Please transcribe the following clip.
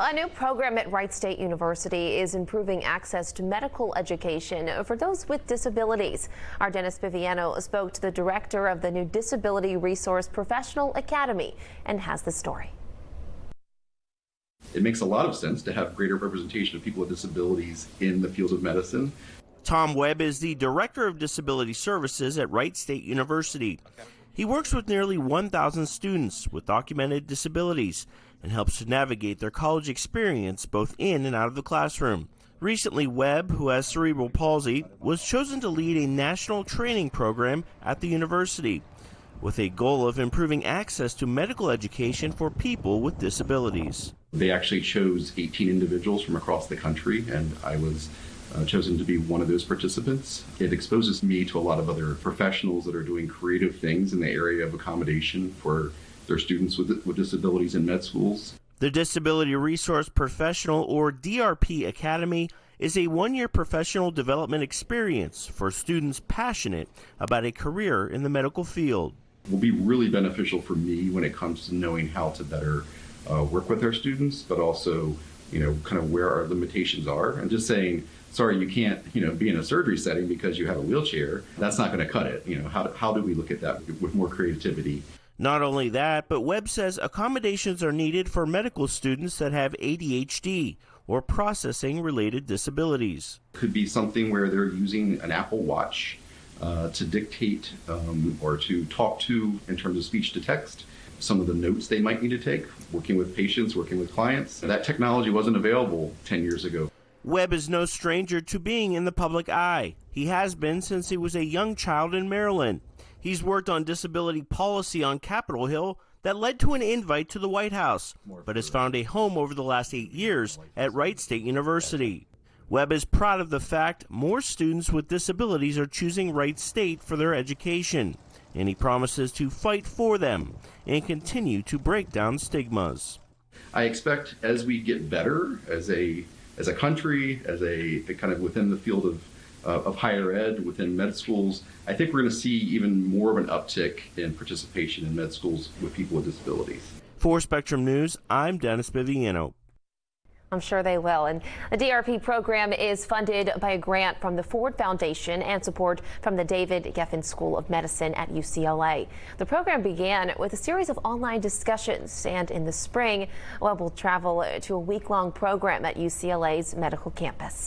A new program at Wright State University is improving access to medical education for those with disabilities. Our Dennis Viviano spoke to the director of the new Disability Resource Professional Academy and has the story. It makes a lot of sense to have greater representation of people with disabilities in the field of medicine. Tom Webb is the Director of Disability Services at Wright State University. He works with nearly 1,000 students with documented disabilities and helps to navigate their college experience both in and out of the classroom. Recently, Webb, who has cerebral palsy, was chosen to lead a national training program at the university with a goal of improving access to medical education for people with disabilities. They actually chose 18 individuals from across the country, and I was chosen to be one of those participants. It exposes me to a lot of other professionals that are doing creative things in the area of accommodation for their students with disabilities in med schools. The Disability Resource Professional, or DRP Academy, is a one-year professional development experience for students passionate about a career in the medical field. It will be really beneficial for me when it comes to knowing how to better work with our students, but also, kind of where our limitations are, and just saying, sorry, you can't, be in a surgery setting because you have a wheelchair. That's not going to cut it. How do we look at that with more creativity? Not only that, but Webb says accommodations are needed for medical students that have ADHD or processing-related disabilities. Could be something where they're using an Apple Watch to dictate or to talk to in terms of speech to text, some of the notes they might need to take, working with patients, working with clients. That technology wasn't available 10 years ago. Webb is no stranger to being in the public eye. He has been since he was a young child in Maryland. He's worked on disability policy on Capitol Hill that led to an invite to the White House, but has found a home over the last 8 years at Wright State University. Webb is proud of the fact more students with disabilities are choosing Wright State for their education, and he promises to fight for them and continue to break down stigmas. I expect as we get better as a country, as a kind of within the field of higher ed, within med schools, I think we're going to see even more of an uptick in participation in med schools with people with disabilities. For Spectrum News, I'm Dennis Viviano. I'm sure they will. And the DRP program is funded by a grant from the Ford Foundation and support from the David Geffen School of Medicine at UCLA. The program began with a series of online discussions, and in the spring, Webb will travel to a week-long program at UCLA's medical campus.